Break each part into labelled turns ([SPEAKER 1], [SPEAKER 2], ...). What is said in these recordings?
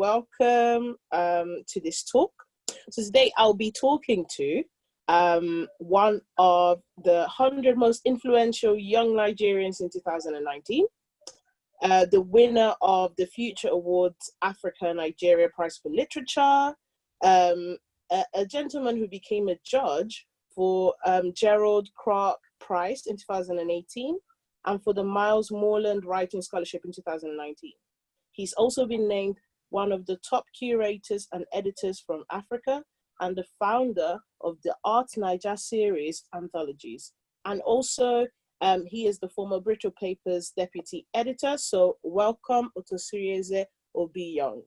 [SPEAKER 1] welcome to this talk. So today I'll be talking to one of the 100 most influential young Nigerians in 2019, the winner of the Future Awards Africa Nigeria Prize for Literature, a gentleman who became a judge for Gerald Kraak Prize in 2018 and for the Morland Writing Scholarship in 2019. He's also been named one of the top curators and editors from Africa and the founder of the Art Niger series anthologies. And also, he is the former Brito Papers deputy editor. So welcome, Otosirieze Obi-Young.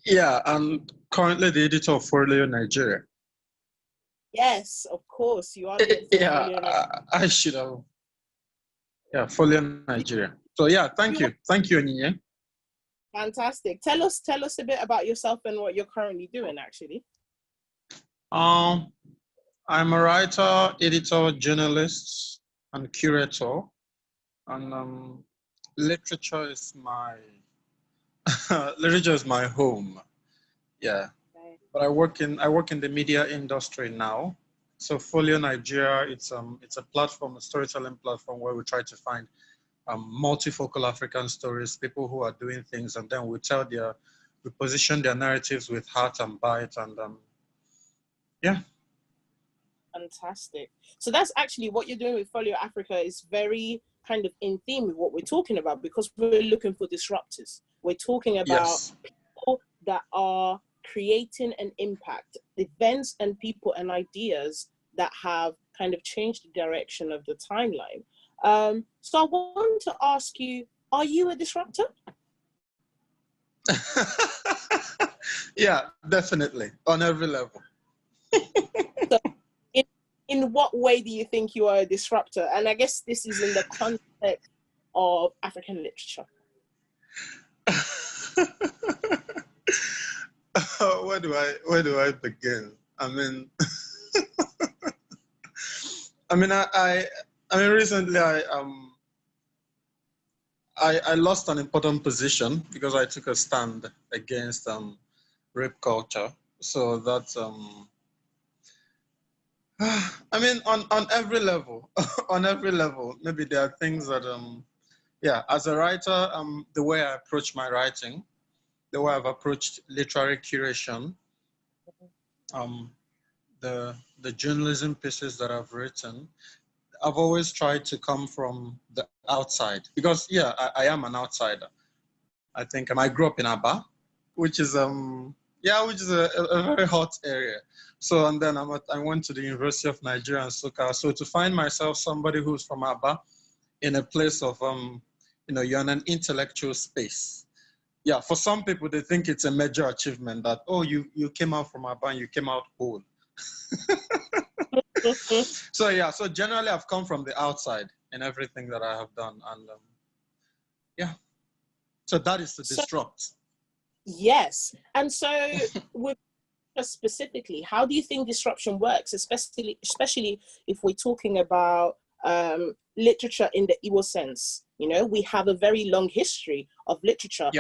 [SPEAKER 2] Yeah, I'm currently the editor of Folio Nigeria.
[SPEAKER 1] Yes, of course, you are the editor of Folio Nigeria.
[SPEAKER 2] I should have. Yeah, Folio Nigeria. So yeah, thank you, Onyinye.
[SPEAKER 1] Fantastic. Tell us a bit about yourself and what you're currently doing, actually.
[SPEAKER 2] I'm a writer, editor, journalist, and curator, and literature is my home. Yeah, okay. But I work in the media industry now. So Folio Nigeria, it's a platform, a storytelling platform where we try to find multifocal African stories, people who are doing things, and then we position their narratives with heart and bite, and yeah.
[SPEAKER 1] Fantastic. So that's actually what you're doing with Folio Africa is very kind of in theme with what we're talking about, because we're looking for disruptors. We're talking about people that are creating an impact, events and people and ideas that have kind of changed the direction of the timeline. So I want to ask you, are you a disruptor?
[SPEAKER 2] Yeah, definitely, on every level.
[SPEAKER 1] So in what way do you think you are a disruptor? And I guess this is in the context of African literature.
[SPEAKER 2] Where do I begin? I mean, recently I lost an important position because I took a stand against rape culture. So that's on every level, on every level. Maybe there are things that as a writer, the way I approach my writing, the way I've approached literary curation, the journalism pieces that I've written, I've always tried to come from the outside because I am an outsider. I think I grew up in Aba, which is a very hot area. So and then I went to the University of Nigeria and Nsukka. So to find myself somebody who's from Aba in a place of you're in an intellectual space. Yeah, for some people they think it's a major achievement that you came out from Aba and you came out whole. So generally I've come from the outside in everything that I have done, and so that is to disrupt.
[SPEAKER 1] Yes, and so with specifically, how do you think disruption works, especially if we're talking about literature in the Igbo sense? We have a very long history of literature.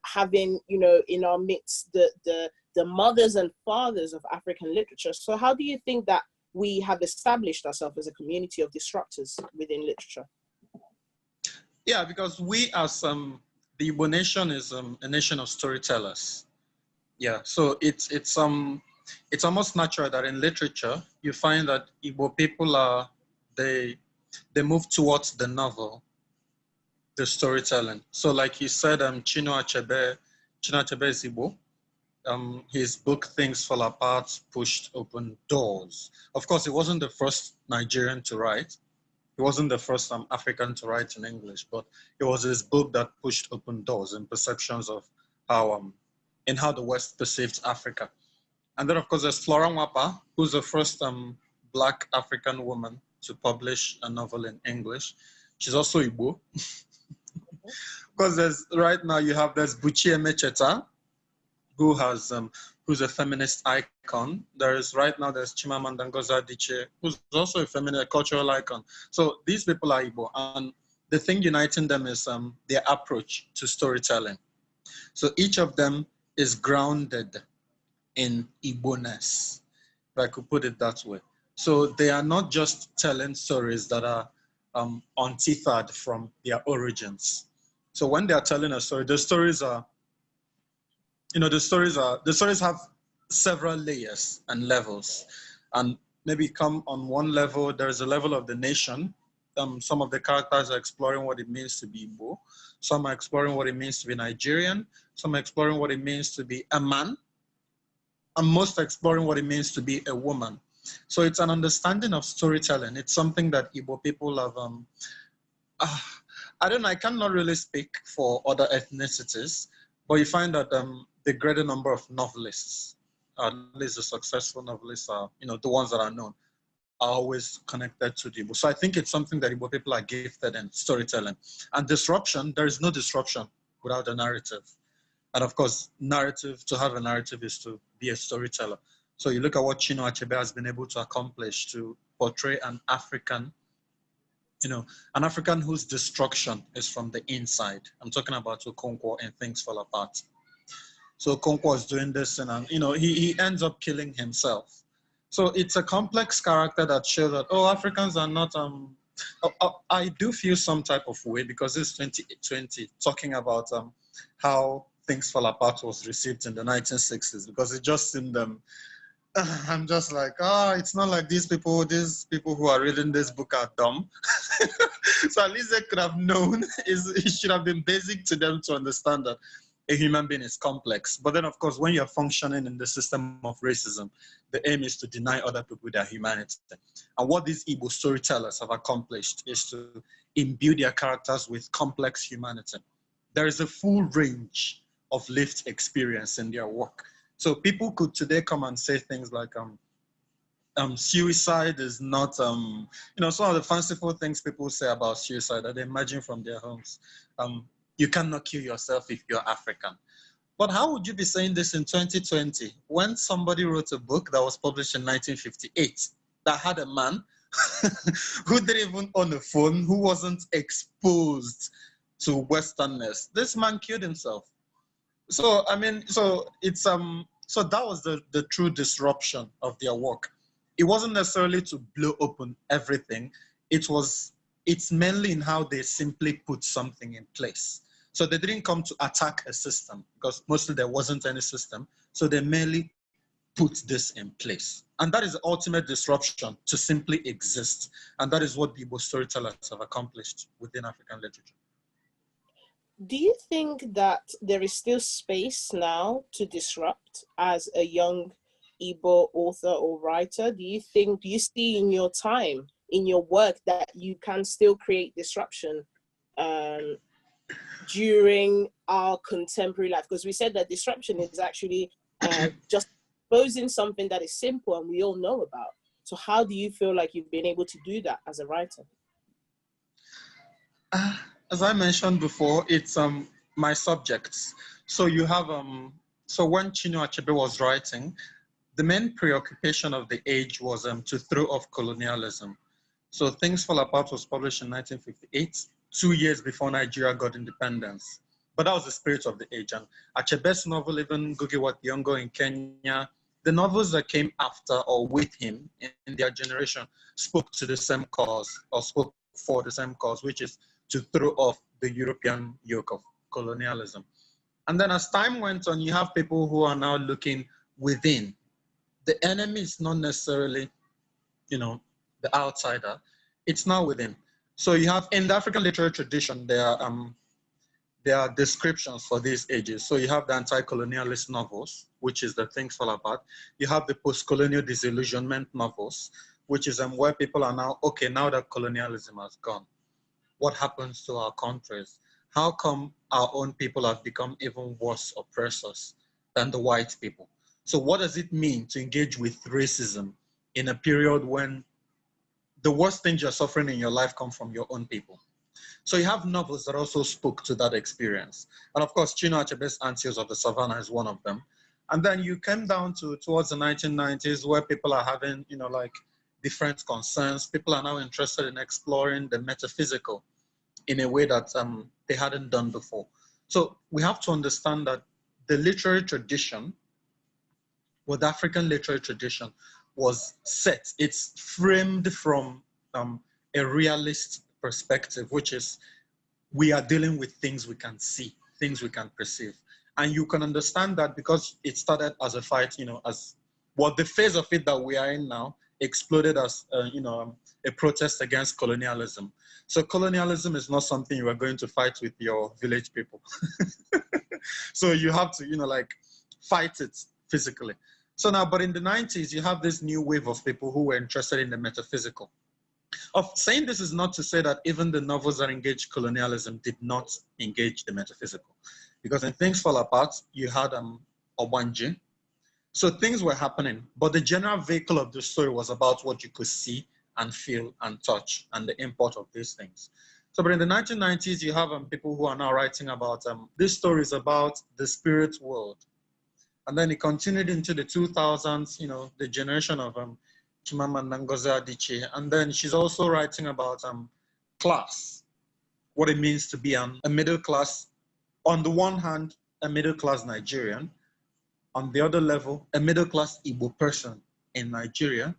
[SPEAKER 1] Having in our midst the mothers and fathers of African literature. So how do you think that we have established ourselves as a community of disruptors within literature?
[SPEAKER 2] Yeah, because we as the Igbo nation is a nation of storytellers. Yeah, so it's almost natural that in literature you find that Igbo people they move towards the novel, the storytelling. So like you said, Chinua Achebe is Igbo. His book Things Fall Apart pushed open doors. Of course, he wasn't the first Nigerian to write. He wasn't the first African to write in English, but it was his book that pushed open doors and perceptions of how the West perceived Africa. And then, of course, there's Flora Nwapa, who's the first Black African woman to publish a novel in English. She's also Igbo. Because there's Buchi Emecheta, who's a feminist icon. There's Chimamanda Ngozi Adichie, who's also a cultural icon. So these people are Igbo, and the thing uniting them is their approach to storytelling. So each of them is grounded in Igbo-ness, if I could put it that way. So they are not just telling stories that are untethered from their origins. So when they are telling a story, the stories have several layers and levels, and maybe come on one level. There's a level of the nation. Some of the characters are exploring what it means to be Igbo. Some are exploring what it means to be Nigerian. Some are exploring what it means to be a man. And most are exploring what it means to be a woman. So it's an understanding of storytelling. It's something that Igbo people have, I don't know, I cannot really speak for other ethnicities, but you find that the greater number of novelists, at least the successful novelists are, the ones that are known, are always connected to the Igbo. So I think it's something that Igbo people are gifted in storytelling. And disruption, there is no disruption without a narrative. And of course, to have a narrative is to be a storyteller. So you look at what Chinua Achebe has been able to accomplish to portray an African, an African whose destruction is from the inside. I'm talking about Okonkwo and Things Fall Apart. So Okonkwo is doing this and, he ends up killing himself. So it's a complex character that shows that, Africans are not, I do feel some type of way because it's 2020 talking about how Things Fall Apart was received in the 1960s, because it just seemed I'm just like, it's not like these people who are reading this book are dumb. So at least they could have known, it should have been basic to them to understand that a human being is complex. But then, of course, when you're functioning in the system of racism, the aim is to deny other people their humanity. And what these Igbo storytellers have accomplished is to imbue their characters with complex humanity. There is a full range of lived experience in their work. So people could today come and say things like, suicide is not, some of the fanciful things people say about suicide that they imagine from their homes. You cannot kill yourself if you're African. But how would you be saying this in 2020 when somebody wrote a book that was published in 1958 that had a man who didn't even own a phone, who wasn't exposed to Westernness? This man killed himself. So, it's, so that was the true disruption of their work. It wasn't necessarily to blow open everything. It's mainly in how they simply put something in place. So they didn't come to attack a system because mostly there wasn't any system. So they merely put this in place. And that is the ultimate disruption, to simply exist. And that is what the Igbo storytellers have accomplished within African literature.
[SPEAKER 1] Do you think that there is still space now to disrupt as a young Igbo author or writer? Do you see in your time, in your work, that you can still create disruption during our contemporary life? Because we said that disruption is actually just exposing something that is simple and we all know about. So how do you feel like you've been able to do that as a writer?
[SPEAKER 2] As I mentioned before, it's my subjects. So you have so when Chinua Achebe was writing, the main preoccupation of the age was to throw off colonialism. So Things Fall Apart was published in 1958, 2 years before Nigeria got independence. But that was the spirit of the age. And Achebe's novel, even Ngugi wa Thiong'o in Kenya, the novels that came after or with him in their generation spoke to the same cause, or spoke for the same cause, which is to throw off the European yoke of colonialism. And then as time went on, you have people who are now looking within. The enemy is not necessarily, the outsider. It's now within. So you have, in the African literary tradition, there are descriptions for these ages. So you have the anti-colonialist novels, which is the Things Fall Apart. You have the post-colonial disillusionment novels, which is where people are now, okay, now that colonialism has gone, what happens to our countries? How come our own people have become even worse oppressors than the white people? So what does it mean to engage with racism in a period when the worst things you're suffering in your life come from your own people? So you have novels that also spoke to that experience. And of course, Chinua Achebe's Aunties of the Savannah is one of them. And then you came down towards the 1990s where people are having, different concerns. People are now interested in exploring the metaphysical in a way that they hadn't done before. So we have to understand that the literary tradition, or the African literary tradition, was set. It's framed from a realist perspective, which is we are dealing with things we can see, things we can perceive. And you can understand that because it started as a fight, as what the phase of it that we are in now exploded as, a protest against colonialism. So colonialism is not something you are going to fight with your village people. So you have to, fight it physically. So now, but in the 90s, you have this new wave of people who were interested in the metaphysical. Of saying this is not to say that even the novels that engaged colonialism did not engage the metaphysical. Because in Things Fall Apart, you had Obanji. So things were happening, but the general vehicle of the story was about what you could see and feel and touch and the import of these things. So, but in the 1990s, you have people who are now writing about this story is about the spirit world. And then it continued into the 2000s, the generation of Chimamanda Ngozi Adichie. And then she's also writing about class, what it means to be a middle class, on the one hand, a middle class Nigerian, on the other level, a middle class Igbo person in Nigeria,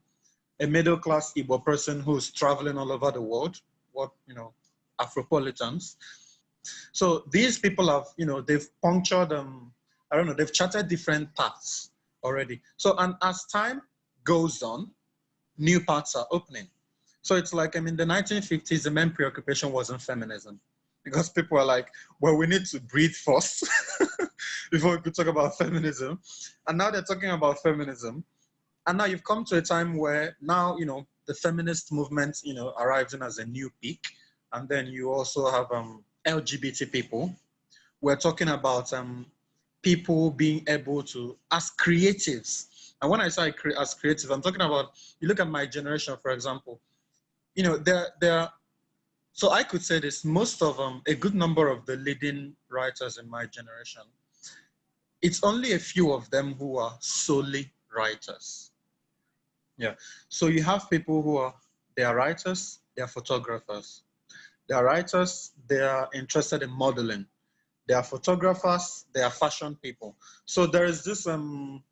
[SPEAKER 2] a middle class Igbo person who's traveling all over the world, Afropolitans. So these people have, they've punctured, they've charted different paths already. So, and as time goes on, new paths are opening. So it's like, in the 1950s, the main preoccupation wasn't feminism, because people are like, well, we need to breathe first before we could talk about feminism. And now they're talking about feminism. And now you've come to a time where now, the feminist movement, arrives in as a new peak. And then you also have LGBT people. We're talking about people being able to, as creatives. And when I say as creatives, I'm talking about, you look at my generation, for example, so I could say this, most of a good number of the leading writers in my generation, it's only a few of them who are solely writers. Yeah. So you have people who they are writers, they are photographers. They are writers, they are interested in modeling. They are photographers, they are fashion people. So there is this, I'm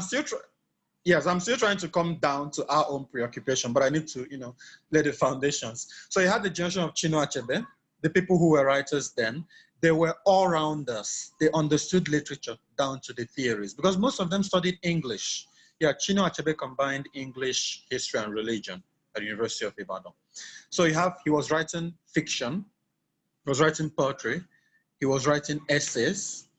[SPEAKER 2] still trying to come down to our own preoccupation, but I need to, lay the foundations. So you had the generation of Chinua Achebe, the people who were writers then. They were all-rounders. They understood literature down to the theories, because most of them studied English. Yeah, Chinua Achebe combined English, history, and religion at the University of Ibadan. So he was writing fiction, he was writing poetry, he was writing essays,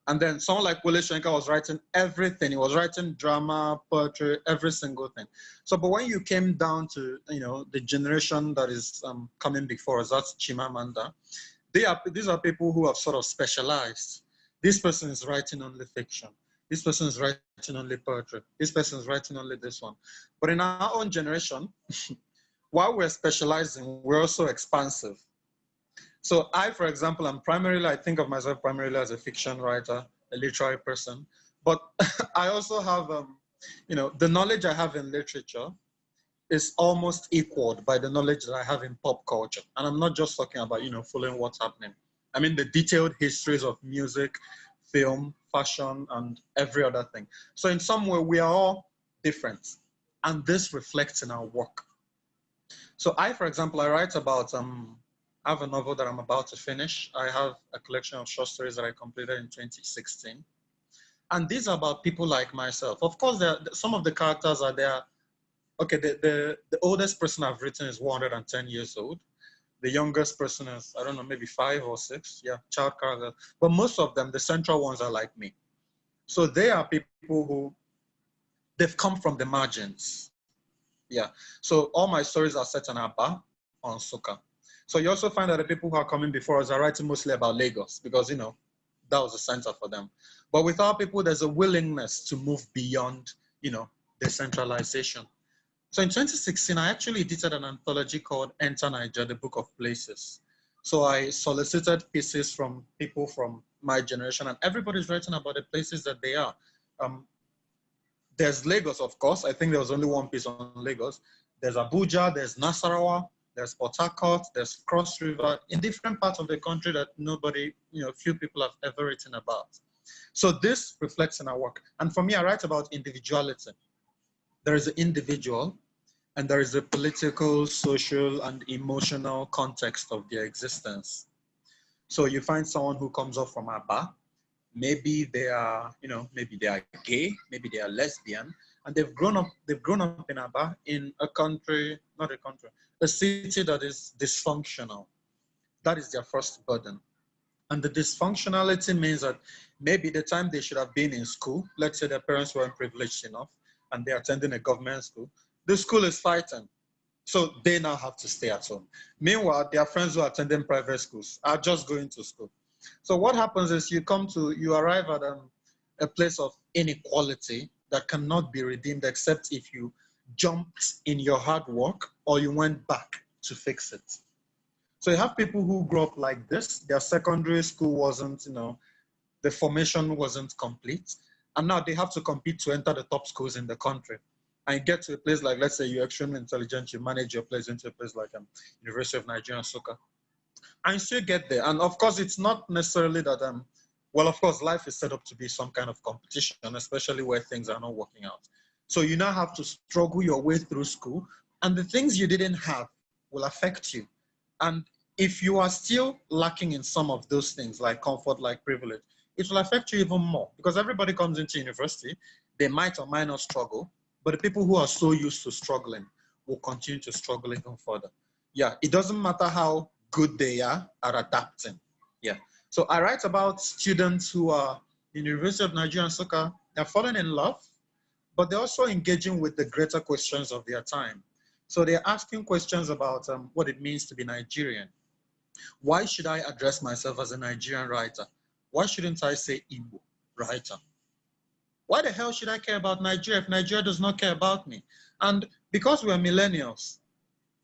[SPEAKER 2] and then someone like Wole Soyinka was writing everything. He was writing drama, poetry, every single thing. So, but when you came down to, the generation that is coming before us, that's Chimamanda, these are people who have sort of specialized. This person is writing only fiction. This person is writing only poetry. This person is writing only this one. But in our own generation, while we're specializing, we're also expansive. So I, for example, I think of myself primarily as a fiction writer, a literary person. But I also have, the knowledge I have in literature is almost equaled by the knowledge that I have in pop culture. And I'm not just talking about, following what's happening. I mean, the detailed histories of music, film, fashion, and every other thing. So in some way, we are all different. And this reflects in our work. So I, for example, I write about, I have a novel that I'm about to finish. I have a collection of short stories that I completed in 2016. And these are about people like myself. Of course, some of the characters are there. Okay, the oldest person I've written is 110 years old. The youngest person is, I don't know, maybe 5 or 6. Yeah, child character. But most of them, the central ones are like me. So they are people who, they've come from the margins. Yeah. So all my stories are set in Aba, on Nsukka. So you also find that the people who are coming before us are writing mostly about Lagos because, that was the center for them. But with our people, there's a willingness to move beyond, decentralization. So in 2016, I actually edited an anthology called Enter Niger, the Book of Places. So I solicited pieces from people from my generation, and everybody's writing about the places that they are. There's Lagos, of course. I think there was only one piece on Lagos. There's Abuja, there's Nasarawa, there's Port Harcourt, there's Cross River, in different parts of the country that nobody, few people have ever written about. So this reflects in our work. And for me, I write about individuality. There is an individual, and there is a political, social, and emotional context of their existence. So you find someone who comes up from Aba, maybe they are, maybe they are gay, maybe they are lesbian, and they've grown up in Aba, in a country, not a country, a city that is dysfunctional. That is their first burden. And the dysfunctionality means that maybe the time they should have been in school, let's say their parents weren't privileged enough and they're attending a government school, the school is fighting. So they now have to stay at home. Meanwhile, their friends who are attending private schools are just going to school. So what happens is you arrive at a place of inequality that cannot be redeemed except if you jumped in your hard work or you went back to fix it. So you have people who grew up like this, their secondary school wasn't, the formation wasn't complete. And now they have to compete to enter the top schools in the country. And you get to a place like, let's say you're extremely intelligent, you manage your place into a place like University of Nigeria, Nsukka. And you still get there. And of course, it's not necessarily that, well, of course, life is set up to be some kind of competition, especially where things are not working out. So you now have to struggle your way through school. And the things you didn't have will affect you. And if you are still lacking in some of those things, like comfort, like privilege, it will affect you even more. Because everybody comes into university, they might or might not struggle, but the people who are so used to struggling will continue to struggle even further. Yeah, it doesn't matter how good they are at adapting. Yeah. So I write about students who are in the University of Nigeria and Nsukka, they're falling in love, but they're also engaging with the greater questions of their time. So they're asking questions about what it means to be Nigerian. Why should I address myself as a Nigerian writer? Why shouldn't I say Igbo writer? Why the hell should I care about Nigeria if Nigeria does not care about me? And because we're millennials,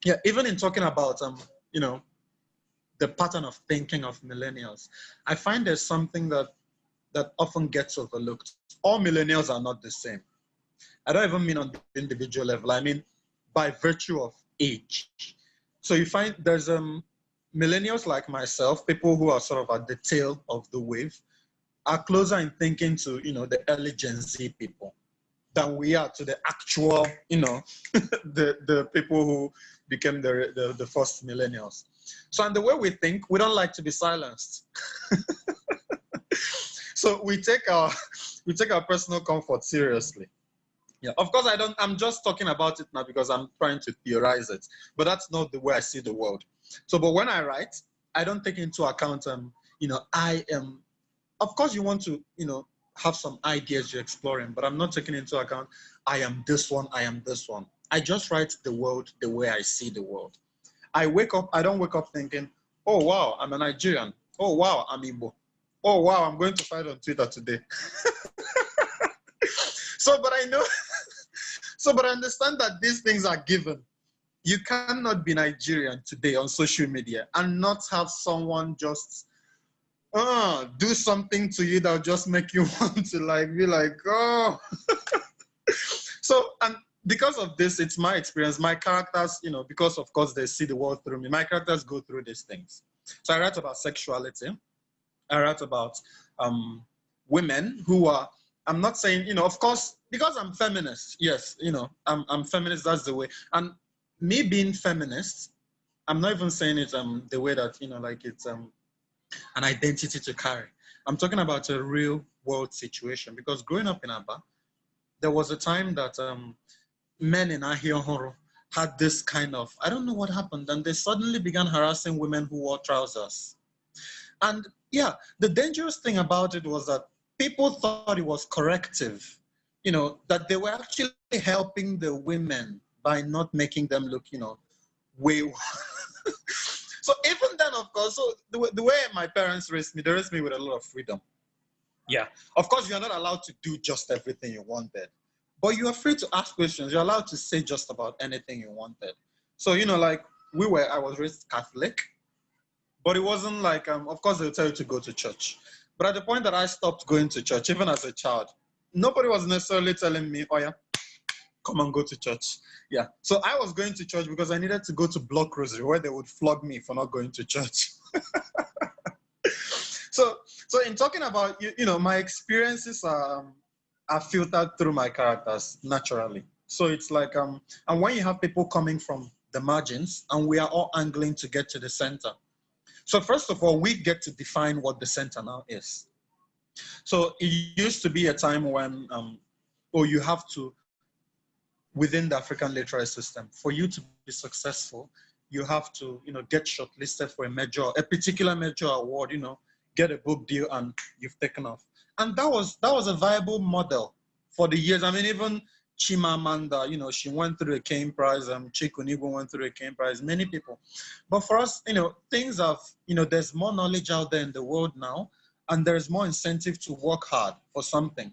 [SPEAKER 2] yeah, even in talking about, the pattern of thinking of millennials, I find there's something that often gets overlooked. All millennials are not the same. I don't even mean on the individual level. I mean by virtue of age. So you find there's millennials like myself, people who are sort of at the tail of the wave, are closer in thinking to, the early Gen Z people than we are to the actual, the people who became the first millennials. So, and the way we think, we don't like to be silenced. So we take our personal comfort seriously. Yeah, of course I'm just talking about it now because I'm trying to theorize it, but that's not the way I see the world. So, but when I write, I don't take into account, I am, of course you want to, have some ideas you're exploring, but I'm not taking into account, I am this one, I am this one. I just write the world the way I see the world. I don't wake up thinking, oh, wow, I'm a Nigerian. Oh, wow, I'm Igbo. Oh, wow, I'm going to fight on Twitter today. But I understand that these things are given. You cannot be Nigerian today on social media and not have someone just do something to you that will just make you want to be like, oh. So, and because of this, it's my experience. My characters, because of course they see the world through me, my characters go through these things. So I write about sexuality. I write about women who are, I'm not saying, of course, because I'm feminist. Yes, I'm feminist, that's the way. And me being feminist, I'm not even saying it the way that, it's an identity to carry. I'm talking about a real world situation because growing up in Aba, there was a time that men in Ahiohoro had this kind of, I don't know what happened, and they suddenly began harassing women who wore trousers. And yeah, the dangerous thing about it was that people thought it was corrective, that they were actually helping the women by not making them look, way. So even then, of course, so the way my parents raised me, they raised me with a lot of freedom. Yeah. Of course, you're not allowed to do just everything you wanted, but you are free to ask questions. You're allowed to say just about anything you wanted. So, I was raised Catholic, but it wasn't like, of course, they'll tell you to go to church. But at the point that I stopped going to church, even as a child, nobody was necessarily telling me, oh yeah, come and go to church. Yeah. So I was going to church because I needed to go to block rosary where they would flog me for not going to church. So in talking about, my experiences are filtered through my characters naturally. So it's like, and when you have people coming from the margins and we are all angling to get to the center. So first of all, we get to define what the center now is. So it used to be a time when, you have to, within the African literary system, for you to be successful, you have to, get shortlisted for a particular major award, get a book deal, and you've taken off. And that was a viable model for the years. I mean, even Chimamanda, she went through a Kane Prize, Chikunibu went through a Kane Prize, many people. But for us, things have, there's more knowledge out there in the world now, and there's more incentive to work hard for something.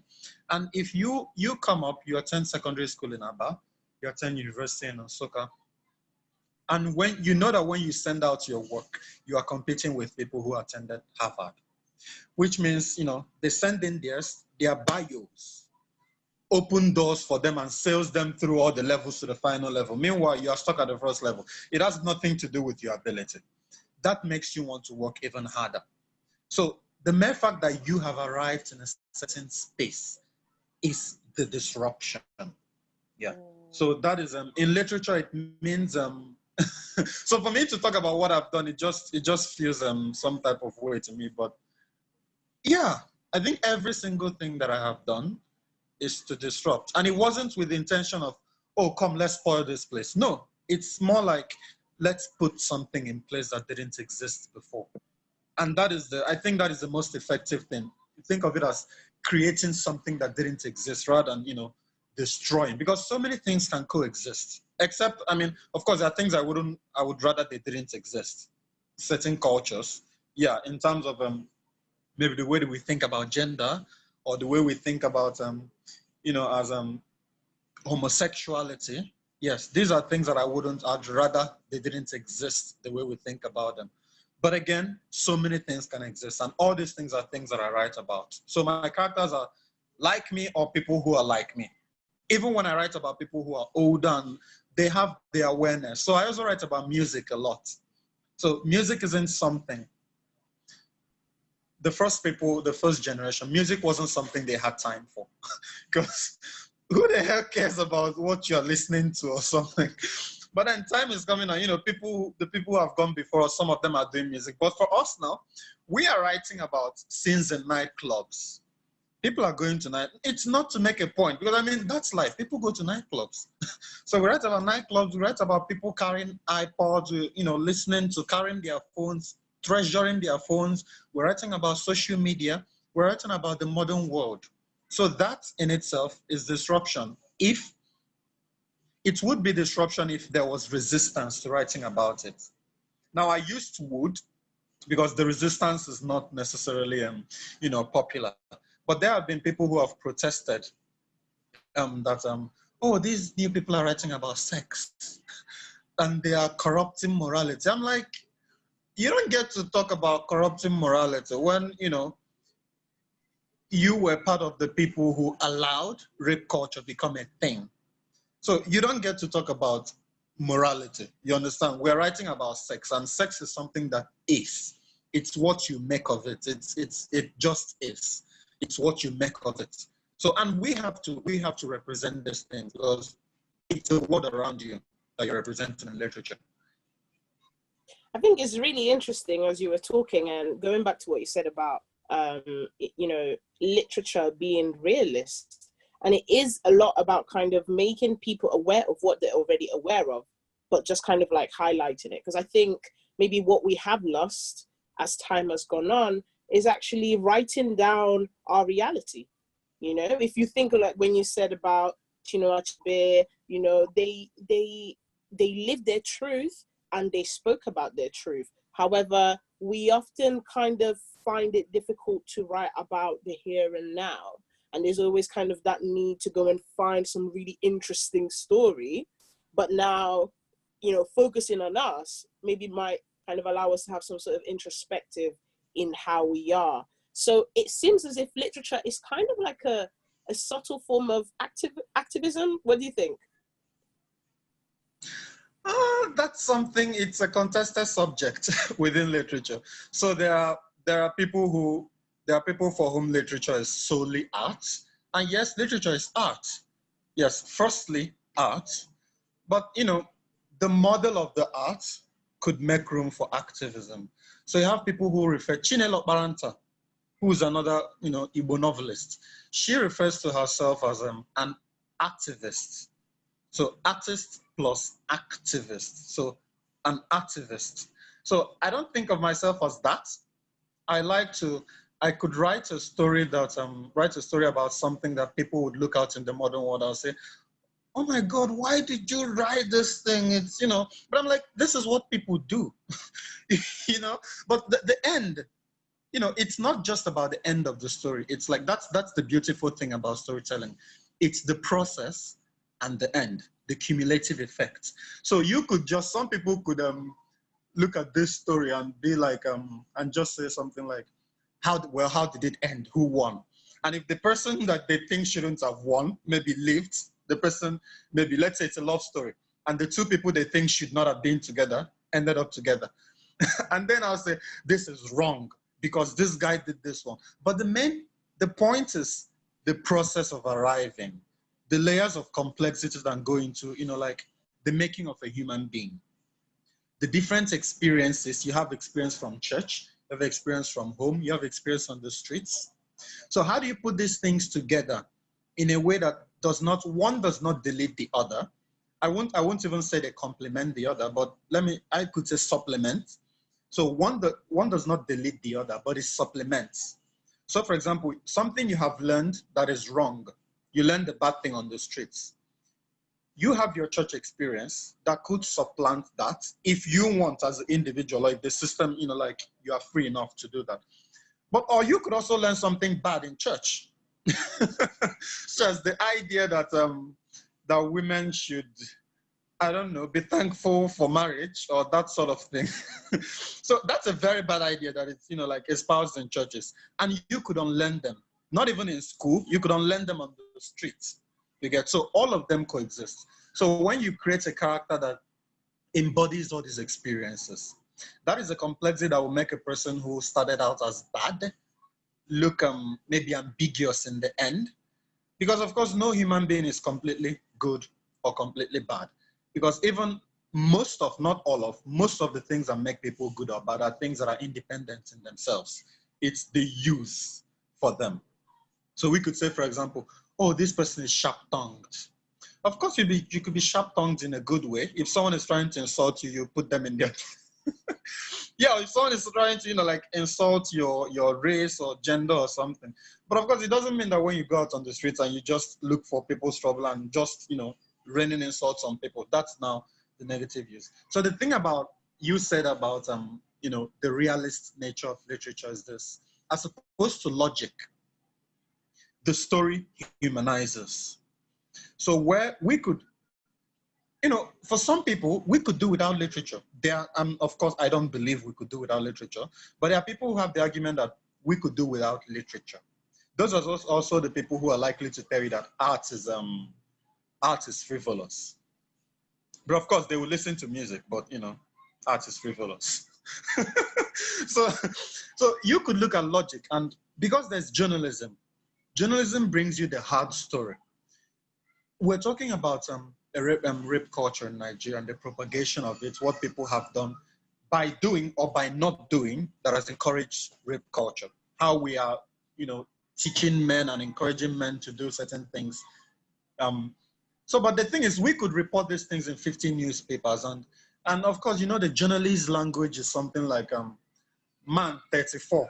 [SPEAKER 2] And if you come up, you attend secondary school in Aba, you attend university in Nsukka, and when you send out your work, you are competing with people who attended Harvard, which means, they send in their bios, open doors for them and sails them through all the levels to the final level. Meanwhile, you are stuck at the first level. It has nothing to do with your ability. That makes you want to work even harder. So the mere fact that you have arrived in a certain space is the disruption. Yeah. So that is, in literature, it means, so for me to talk about what I've done, it just feels some type of way to me. But yeah, I think every single thing that I have done is to disrupt. And it wasn't with the intention of, oh, come, let's spoil this place. No, it's more like, let's put something in place that didn't exist before. And I think that is the most effective thing. Think of it as creating something that didn't exist rather than, destroying, because so many things can coexist. Except, I mean, of course, there are things I would rather they didn't exist. Certain cultures, yeah, in terms of maybe the way that we think about gender, or the way we think about as homosexuality. Yes, these are things that I'd rather they didn't exist the way we think about them. But again, so many things can exist, and all these things are things that I write about. So my characters are like me or people who are like me. Even when I write about people who are older and they have the awareness. So I also write about music a lot. So music isn't something. The first generation, music wasn't something they had time for. Because who the hell cares about what you're listening to or something? But then time is coming and, the people who have gone before us, some of them are doing music. But for us now, we are writing about scenes in nightclubs. People are going to night. It's not to make a point, because I mean, that's life. People go to nightclubs. So we write about nightclubs, we write about people carrying iPods, listening to, carrying their phones, treasuring their phones. We're writing about social media. We're writing about the modern world. So that in itself is disruption. It would be disruption if there was resistance to writing about it. Now, I used would, because the resistance is not necessarily, popular. But there have been people who have protested that, these new people are writing about sex and they are corrupting morality. I'm like, you don't get to talk about corrupting morality when, you were part of the people who allowed rape culture become a thing. So you don't get to talk about morality. You understand? We're writing about sex, and sex is something that is. It's what you make of it. It just is. It's what you make of it. So, and we have to represent these things, because it's the world around you that you're representing in literature.
[SPEAKER 1] I think it's really interesting as you were talking, and going back to what you said about, literature being realist. And it is a lot about kind of making people aware of what they're already aware of, but just kind of like highlighting it. Because I think maybe what we have lost as time has gone on is actually writing down our reality. If you think like when you said about Chinua Achebe, they lived their truth and they spoke about their truth. However, we often kind of find it difficult to write about the here and now. And there's always kind of that need to go and find some really interesting story. But now, focusing on us maybe might kind of allow us to have some sort of introspective in how we are. So it seems as if literature is kind of like a a subtle form of activism? What do you think?
[SPEAKER 2] That's something, it's a contested subject within literature. So there are people for whom literature is solely art. And yes, literature is art. Yes, firstly, art. But, the model of the art could make room for activism. So you have people who refer, Chinelo Baranta, who's another, Igbo novelist. She refers to herself as an activist. So artist plus activist. So an activist. So I don't think of myself as that. I could write a story about something that people would look at in the modern world and say, oh my God, why did you write this thing? It's, but I'm like, this is what people do, but the end, it's not just about the end of the story. It's like, that's the beautiful thing about storytelling. It's the process and the end, the cumulative effect. So some people could look at this story and be like, and just say something like, how did it end? Who won? And if the person that they think shouldn't have won maybe lived, the person, maybe, let's say it's a love story, and the two people they think should not have been together ended up together. And then I'll say, this is wrong because this guy did this one. But the point is the process of arriving, the layers of complexity that go into, like the making of a human being. The different experiences, you have experience from church, you have experience from home, you have experience on the streets. So how do you put these things together in a way that one does not delete the other? I won't even say they complement the other, but I could say supplement. So one does not delete the other, but it supplements. So for example, something you have learned that is wrong, you learned the bad thing on the streets. You have your church experience that could supplant that if you want as an individual, like the system, like you are free enough to do that. Or you could also learn something bad in church. So as the idea that that women should, I don't know, be thankful for marriage or that sort of thing. So that's a very bad idea that it's, like espoused in churches. And you could unlearn them, not even in school, you could unlearn them on the streets. You get, so all of them coexist. So when you create a character that embodies all these experiences, that is a complexity that will make a person who started out as bad look maybe ambiguous in the end. Because of course, no human being is completely good or completely bad. Because even most of the things that make people good or bad are things that are independent in themselves. It's the use for them. So we could say, for example, oh, this person is sharp-tongued. Of course, you could be sharp-tongued in a good way. If someone is trying to insult you, you put them in their... Yeah, if someone is trying to, like insult your race or gender or something. But of course, it doesn't mean that when you go out on the streets and you just look for people's trouble and just, raining insults on people, that's now the negative use. So the thing about, you said about, the realist nature of literature is this: as opposed to logic, the story humanizes. So where we could, for some people, we could do without literature. Of course, I don't believe we could do without literature, but there are people who have the argument that we could do without literature. Those are also the people who are likely to tell you that art is frivolous. But of course, they will listen to music, but art is frivolous. So you could look at logic, and because there's journalism brings you the hard story. We're talking about rape culture in Nigeria and the propagation of it, what people have done by doing or by not doing that has encouraged rape culture. How we are, teaching men and encouraging men to do certain things. But the thing is, we could report these things in 15 newspapers, and of course, the journalist language is something like man 34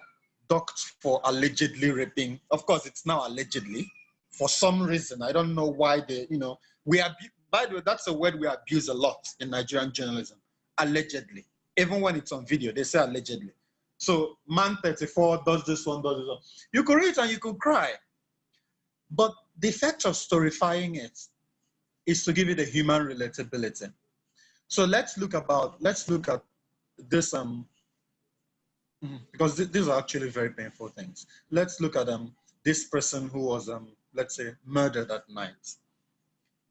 [SPEAKER 2] docked for allegedly raping. Of course, it's now allegedly. For some reason, I don't know why by the way, that's a word we abuse a lot in Nigerian journalism. Allegedly. Even when it's on video, they say allegedly. So man 34 does this one, does this one. You could read it and you could cry. But the effect of storifying it is to give it a human relatability. So let's look at this because these are actually very painful things. Let's look at this person who was let's say, murdered at night.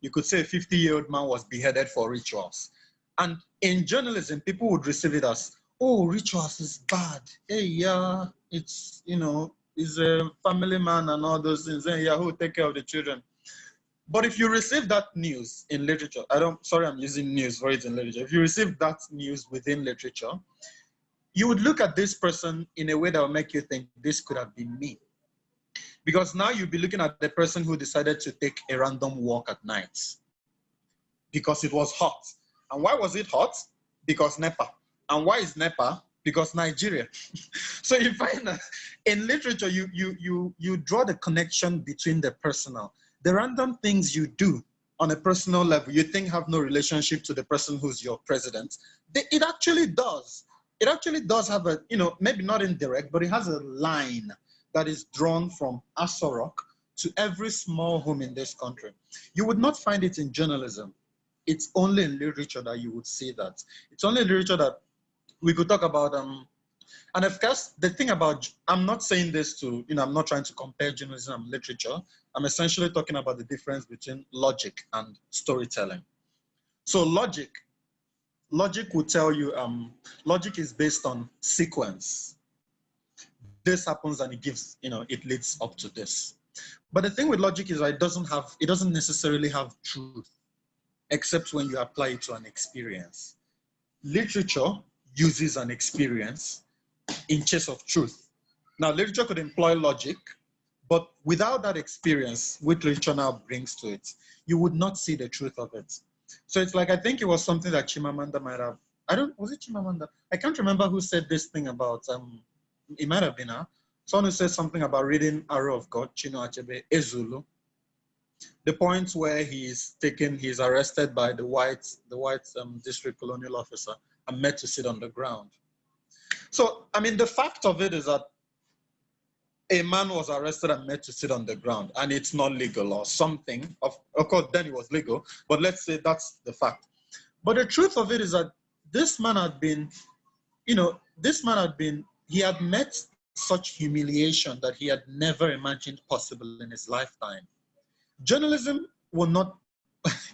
[SPEAKER 2] You could say a 50-year-old man was beheaded for rituals. And in journalism, people would receive it as, oh, rituals is bad. Hey, yeah, it's, you know, he's a family man and all those things. Hey, yeah, who will take care of the children? But if you receive that news in literature, I'm using news for it in literature. If you receive that news within literature, you would look at this person in a way that will make you think this could have been me. Because now you'll be looking at the person who decided to take a random walk at night because it was hot. And why was it hot? Because NEPA. And why is NEPA? Because Nigeria. So you find that in literature, you draw the connection between the personal. The random things you do on a personal level, you think have no relationship to the person who's your president. It actually does. It actually does have a, you know, maybe not indirect, but it has a line that is drawn from Asorok to every small home in this country. You would not find it in journalism. It's only in literature that you would see that. It's only in literature that we could talk about, and of course, the thing about, I'm not saying this to, you know, I'm not trying to compare journalism and literature. I'm essentially talking about the difference between logic and storytelling. So logic will tell you, logic is based on sequence. This happens and it gives, you know, it leads up to this. But the thing with logic is that it doesn't necessarily have truth, except when you apply it to an experience. Literature uses an experience in chase of truth. Now, literature could employ logic, but without that experience, which literature now brings to it, you would not see the truth of it. So it's like, I think it was something that Chimamanda might have, was it Chimamanda? I can't remember who said this thing about, it might have been her. Someone who said something about reading Arrow of God, Chino Achebe, Ezulu. The point where he's arrested by the white district colonial officer and made to sit on the ground. So, I mean, the fact of it is that a man was arrested and made to sit on the ground, and it's not legal or something. Of course, then it was legal, but let's say that's the fact. But the truth of it is that this man had been, you know, he had met such humiliation that he had never imagined possible in his lifetime. Journalism will not,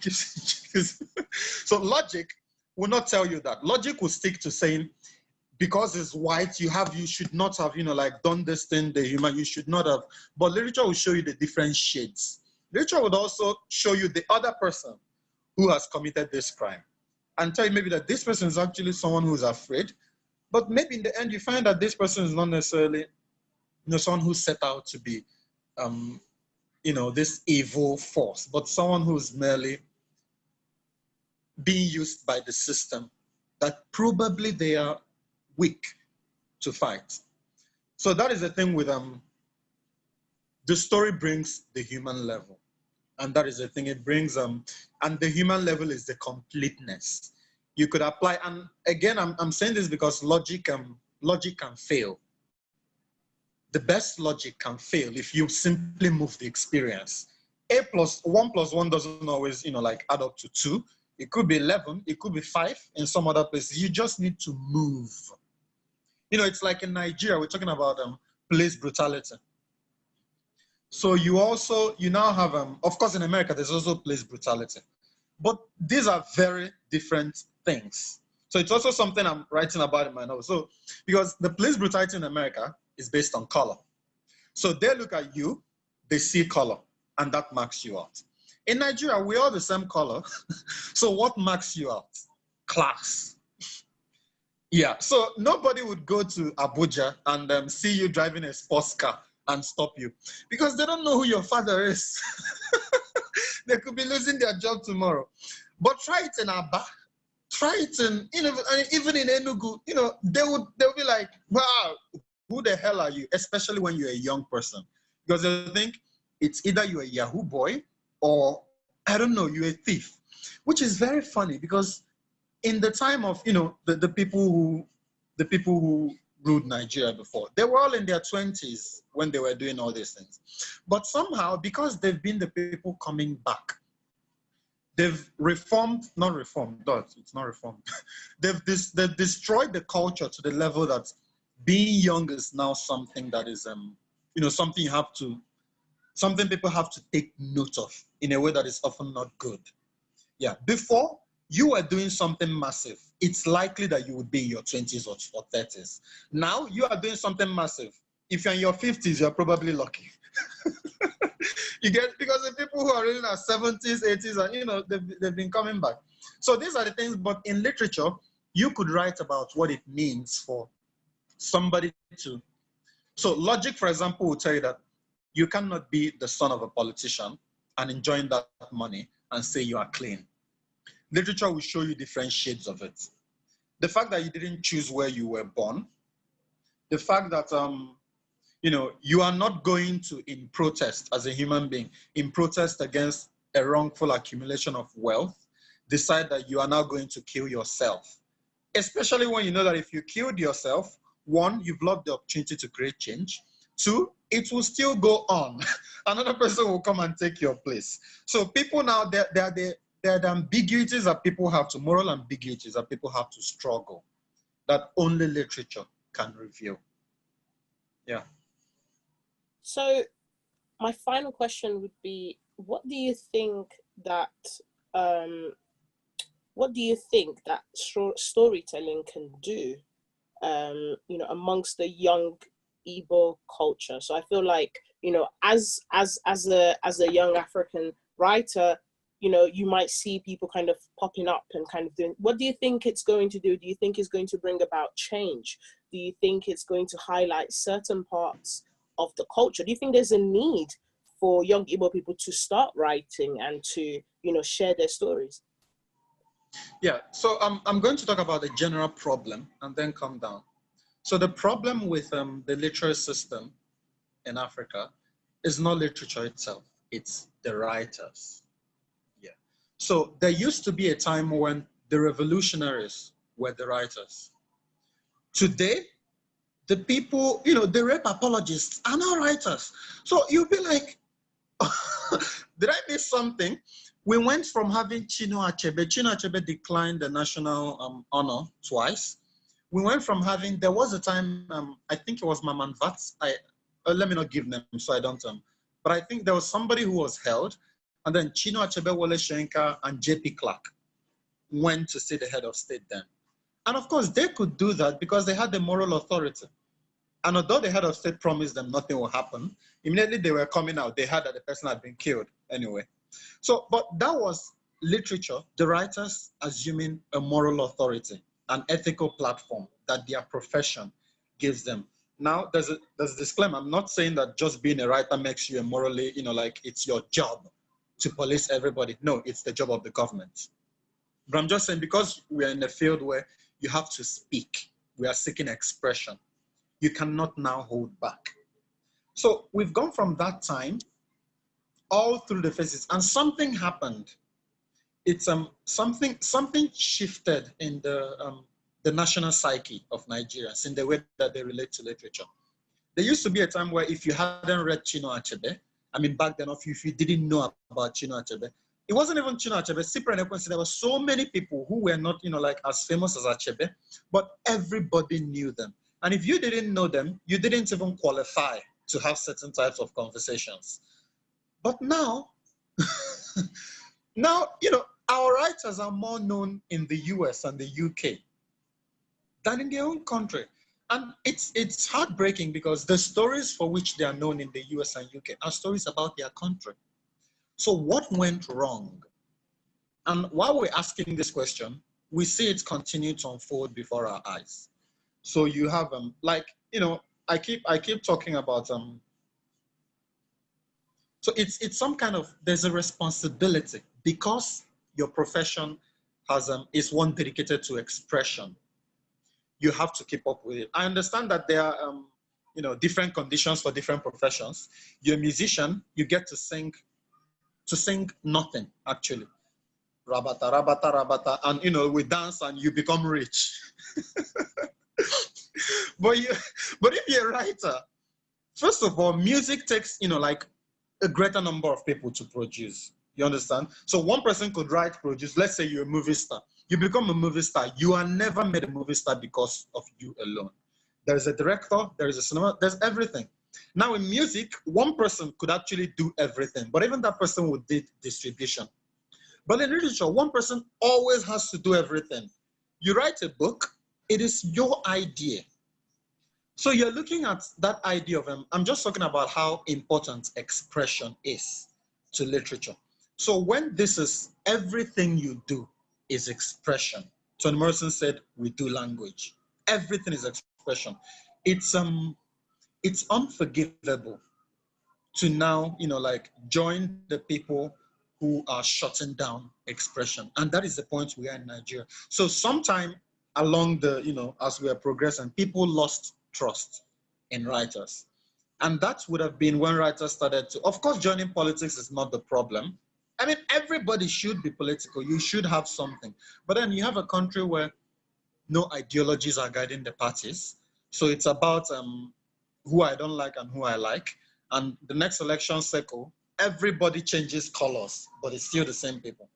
[SPEAKER 2] so logic will not tell you that. Logic will stick to saying, because it's white, you should not have, you know, like done this thing, the human, you should not have. But literature will show you the different shades. Literature would also show you the other person who has committed this crime and tell you maybe that this person is actually someone who's afraid. But maybe in the end, you find that this person is not necessarily, you know, someone who set out to be, you know, this evil force, but someone who's merely being used by the system that probably they are weak to fight. So that is the thing with the story brings the human level, and that is the thing it brings and the human level is the completeness. You could apply, and again, I'm saying this because logic can fail. The best logic can fail if you simply move the experience. 1 + 1 doesn't always, you know, like add up to 2. It could be 11, it could be 5 in some other places. You just need to move. You know, it's like in Nigeria, we're talking about police brutality. So you now have, of course in America, there's also police brutality. But these are very different things. So it's also something I'm writing about in my novel. So, because the police brutality in America is based on color. So they look at you, they see color, and that marks you out. In Nigeria, we're all the same color. So what marks you out? Class. Yeah, so nobody would go to Abuja and see you driving a sports car and stop you because they don't know who your father is. They could be losing their job tomorrow. But try it in Aba, try it in, you know, even in Enugu, you know, they'll be like, wow, who the hell are you? Especially when you're a young person. Because they think it's either you're a Yahoo boy or, I don't know, you're a thief. Which is very funny because in the time of, you know, the people who ruled Nigeria before, they were all in their 20s when they were doing all these things. But somehow, because they've been the people coming back, they've reformed, not reformed, it's not reformed. They've destroyed the culture to the level that being young is now something that is, you know, something you have to something people have to take note of in a way that is often not good. Yeah, before you were doing something massive, it's likely that you would be in your 20s or 30s. Now you are doing something massive. If you're in your 50s, you're probably lucky. You get, because the people who are in their 70s, 80s, and you know, they've been coming back. So these are the things, but in literature, you could write about what it means for somebody to. So logic, for example, will tell you that you cannot be the son of a politician and enjoying that money and say you are clean. Literature will show you different shades of it. The fact that you didn't choose where you were born, the fact that you know, you are not going to, in protest as a human being, in protest against a wrongful accumulation of wealth, decide that you are now going to kill yourself. Especially when you know that if you killed yourself, one, you've lost the opportunity to create change. Two, it will still go on. Another person will come and take your place. So people now, there are the ambiguities that people have to, moral ambiguities that people have to struggle, that only literature can reveal. Yeah.
[SPEAKER 1] So my final question would be, what do you think that storytelling can do, you know, amongst the young Igbo culture? So I feel like, you know, as a young African writer, you know, you might see people kind of popping up and kind of doing. What do you think it's going to do? Do you think it's going to bring about change? Do you think it's going to highlight certain parts of the culture? Do you think there's a need for young Igbo people to start writing and to, you know, share their stories?
[SPEAKER 2] Yeah, so I'm going to talk about the general problem and then come down. So the problem with the literary system in Africa is not literature itself, it's the writers. Yeah. So there used to be a time when the revolutionaries were the writers. Today, the people, you know, the rape apologists are now writers. So you'll be like, did I miss something? We went from having Chinua Achebe. Chinua Achebe declined the national honor twice. We went from having, there was a time, I think it was Maman Vats. Let me not give them so I don't, but I think there was somebody who was held, and then Chinua Achebe, Wole Soyinka, and J.P. Clark went to see the head of state then. And of course, they could do that because they had the moral authority. And although the head of state promised them nothing will happen, immediately they were coming out, they heard that the person had been killed anyway. So, but that was literature, the writers assuming a moral authority, an ethical platform that their profession gives them. Now, there's a disclaimer. I'm not saying that just being a writer makes you a morally, you know, like it's your job to police everybody. No, it's the job of the government. But I'm just saying, because we are in a field where you have to speak, we are seeking expression, you cannot now hold back. So we've gone from that time all through the phases, and something happened. It's something shifted in the national psyche of Nigerians in the way that they relate to literature. There used to be a time where if you hadn't read Chinua Achebe, I mean back then, if you didn't know about Chinua Achebe, it wasn't even Chinua Achebe, Cyprian Ekwensi, there were so many people who were not, you know, like as famous as Achebe, but everybody knew them. And if you didn't know them, you didn't even qualify to have certain types of conversations. But now, now, you know, our writers are more known in the US and the UK than in their own country. And it's heartbreaking because the stories for which they are known in the US and UK are stories about their country. So what went wrong? And while we're asking this question, we see it continue to unfold before our eyes. So you have, like, you know, I keep talking about, so it's some kind of, there's a responsibility because your profession has, is one dedicated to expression. You have to keep up with it. I understand that there are, you know, different conditions for different professions. You're a musician, you get to sing nothing, actually. Rabata, rabata, rabata, and, you know, we dance and you become rich. But if you're a writer, first of all, music takes, you know, like a greater number of people to produce. You understand? So one person could write, produce, let's say you're a movie star. You become a movie star. You are never made a movie star because of you alone. There is a director, there is a cinema, there's everything. Now in music, one person could actually do everything, but even that person would do distribution. But in literature, one person always has to do everything. You write a book, it is your idea. So you're looking at that idea of, I'm just talking about how important expression is to literature. So when this is everything you do is expression. Toni Morrison said, we do language. Everything is expression. It's unforgivable to now, like join the people who are shutting down expression. And that is the point we are in Nigeria. So sometime along the, as we are progressing, people lost trust in writers. And that would have been when writers started to, of course, joining politics is not the problem. I mean, everybody should be political. You should have something. But then you have a country where no ideologies are guiding the parties. So it's about who I don't like and who I like. And the next election cycle, everybody changes colors, but it's still the same people.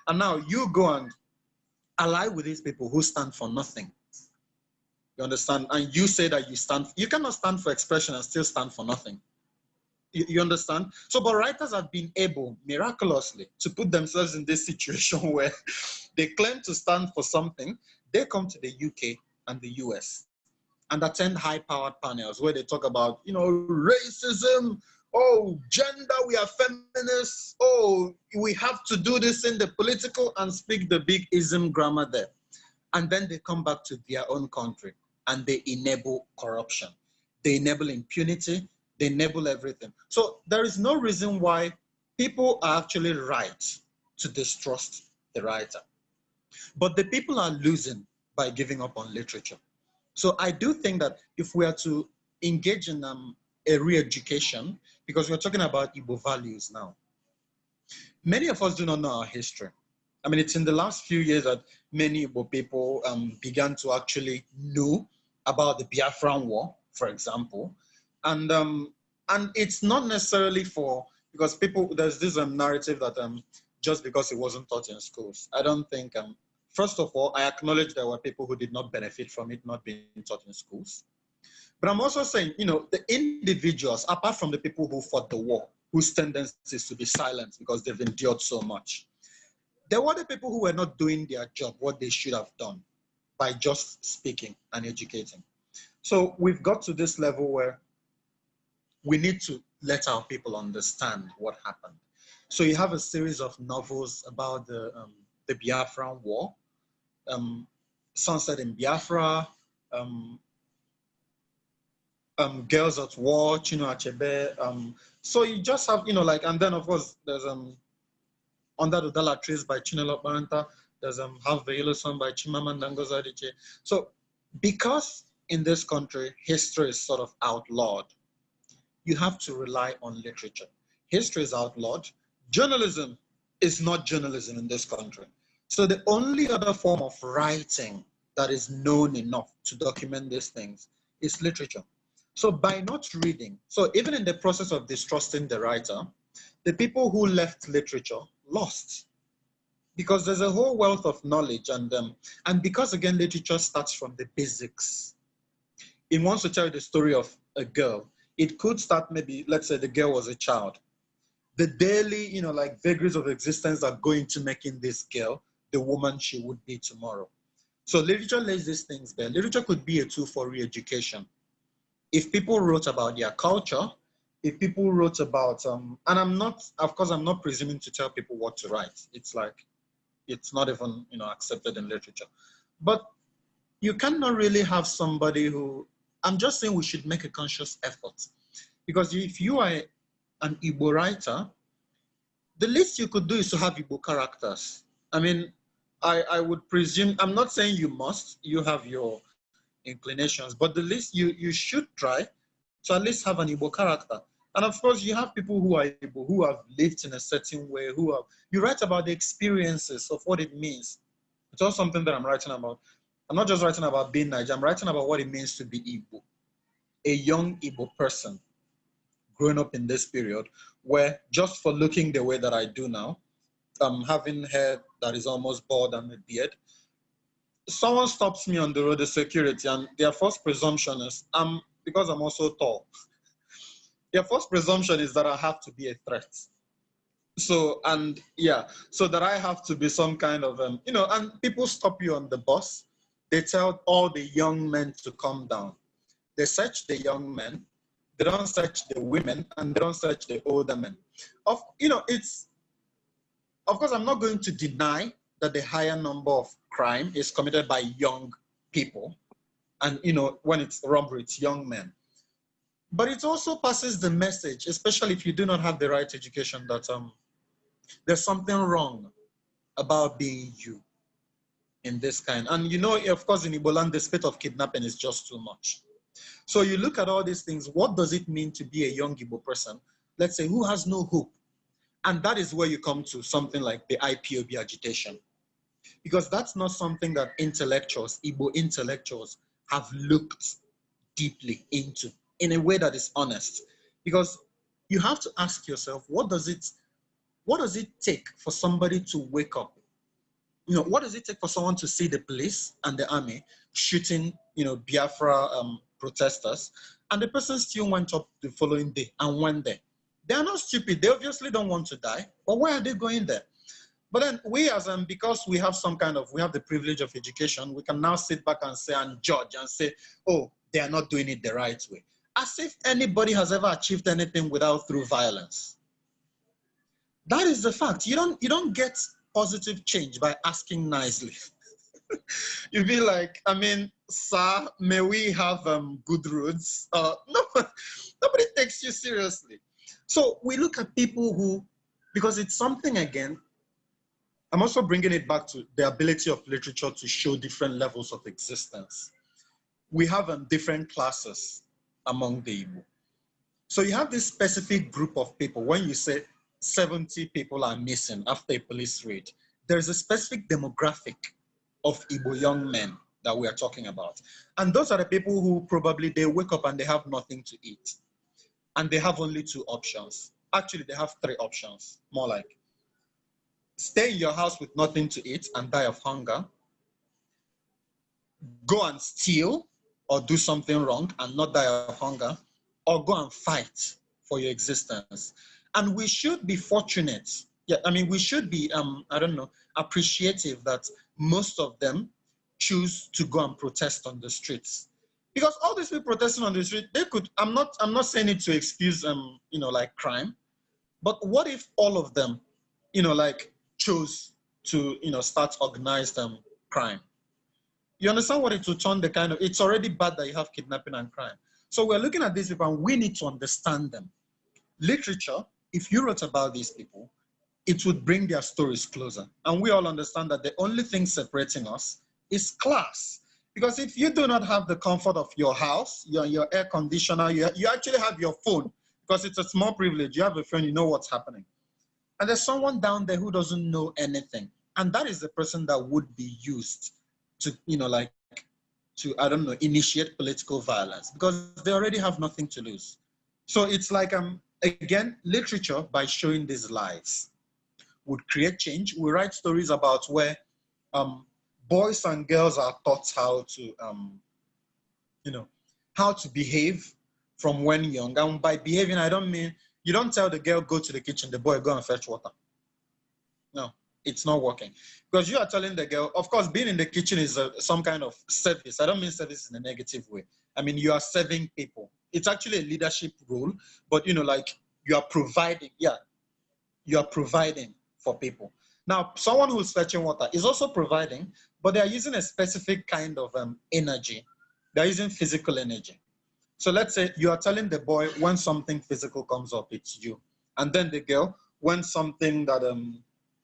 [SPEAKER 2] And now you go and ally with these people who stand for nothing. You understand? And you say that you cannot stand for expression and still stand for nothing. You understand? So, but writers have been able, miraculously, to put themselves in this situation where they claim to stand for something. They come to the UK and the US and attend high-powered panels where they talk about, racism, oh, gender, we are feminists, oh, we have to do this in the political, and speak the big ism grammar there. And then they come back to their own country and they enable corruption. They enable impunity. They enable everything. So there is no reason why people are actually right to distrust the writer. But the people are losing by giving up on literature. So I do think that if we are to engage in a re-education, because we're talking about Igbo values now, many of us do not know our history. I mean, it's in the last few years that many Igbo people began to actually know about the Biafran War, for example. And it's not necessarily because people, there's this narrative that just because it wasn't taught in schools. I don't think, first of all, I acknowledge there were people who did not benefit from it not being taught in schools. But I'm also saying, the individuals, apart from the people who fought the war, whose tendency is to be silent because they've endured so much, there were the people who were not doing their job, what they should have done, by just speaking and educating. So we've got to this level where we need to let our people understand what happened. So you have a series of novels about the Biafran War, Sunset in Biafra, Girls at War, Chinua Achebe. So you just have, and then of course there's Under the Dollar Trees by Chinelo Baranta. There's Half the Yellow Sun by Chimamanda Ngozi Adichie. So because in this country, history is sort of outlawed, you have to rely on literature. History is outlawed. Journalism is not journalism in this country. So the only other form of writing that is known enough to document these things is literature. So by not reading, so even in the process of distrusting the writer, the people who left literature lost, because there's a whole wealth of knowledge, and because again literature starts from the basics. It wants to tell you the story of a girl. It could start maybe, let's say the girl was a child. The daily, vagaries of existence are going to making this girl the woman she would be tomorrow. So literature lays these things there. Literature could be a tool for re-education. If people wrote about their culture, if people wrote about, and I'm not presuming to tell people what to write. It's like, it's not even, accepted in literature. But you cannot really have somebody who, I'm just saying we should make a conscious effort. Because if you are an Igbo writer, the least you could do is to have Igbo characters. I mean, I would presume, I'm not saying you must, you have your inclinations, but the least you should try to at least have an Igbo character. And of course, you have people who are Igbo, who have lived in a certain way, you write about the experiences of what it means. It's also something that I'm writing about. I'm not just writing about being Nigerian, I'm writing about what it means to be Igbo. A young Igbo person growing up in this period where just for looking the way that I do now, having hair that is almost bald and a beard, someone stops me on the road, the security, and their first presumption is, because I'm also tall, Your first presumption is that I have to be a threat. So, and yeah, so that I have to be some kind of, you know, and people stop you on the bus. They tell all the young men to come down. They search the young men, they don't search the women, and they don't search the older men. You know, of course, I'm not going to deny that the higher number of crime is committed by young people. And, you know, when it's robbery, it's young men. But it also passes the message, especially if you do not have the right education, that there's something wrong about being you in this kind. And, you know, of course, in Igbo land, the spate of kidnapping is just too much. So you look at all these things, what does it mean to be a young Igbo person, let's say, who has no hope? And that is where you come to something like the IPOB agitation. Because that's not something that intellectuals, Igbo intellectuals, have looked deeply into in a way that is honest. Because you have to ask yourself, what does it take for somebody to wake up? You know, what does it take for someone to see the police and the army shooting, you know, Biafra protesters, and the person still went up the following day and went there? They are not stupid. They obviously don't want to die, but why are they going there? But then we as because we have we have the privilege of education, we can now sit back and say and judge and say, oh, they are not doing it the right way. As if anybody has ever achieved anything through violence. That is the fact. You don't get positive change by asking nicely. You'd be like, I mean, sir, may we have good roads? No, nobody takes you seriously. So we look at people who, because it's something again, I'm also bringing it back to the ability of literature to show different levels of existence. We have different classes among the Igbo. So you have this specific group of people. When you say 70 people are missing after a police raid, there's a specific demographic of Igbo young men that we are talking about. And those are the people who probably they wake up and they have nothing to eat. And they have only two options. Actually, they have three options, more like stay in your house with nothing to eat and die of hunger, go and steal or do something wrong and not die of hunger, or go and fight for your existence. And we should be fortunate. Yeah, I mean, we should be, I don't know, appreciative that most of them choose to go and protest on the streets. Because all these people protesting on the street, they could, I'm not saying it to excuse, you know, like crime, but what if all of them, you know, like chose to, you know, start organized crime? You understand what it will turn the kind of, it's already bad that you have kidnapping and crime. So we're looking at these people and we need to understand them. Literature, if you wrote about these people, it would bring their stories closer. And we all understand that the only thing separating us is class. Because if you do not have the comfort of your house, your air conditioner, you actually have your phone, because it's a small privilege. You have a phone, you know what's happening. And there's someone down there who doesn't know anything. And that is the person that would be used to, you know, like, to, I don't know, initiate political violence, because they already have nothing to lose. So it's like, again, literature, by showing these lives, would create change. We write stories about where boys and girls are taught how to, you know, how to behave from when young. And by behaving, I don't mean, you don't tell the girl, go to the kitchen, the boy, go and fetch water. No, it's not working. Because you are telling the girl, of course, being in the kitchen is some kind of service. I don't mean service in a negative way. I mean, you are serving people. It's actually a leadership role, but, you know, like, you are providing, yeah, you are providing for people. Now, someone who's fetching water is also providing, but they are using a specific kind of energy. They're using physical energy. So let's say you are telling the boy, when something physical comes up, it's you. And then the girl, when something that,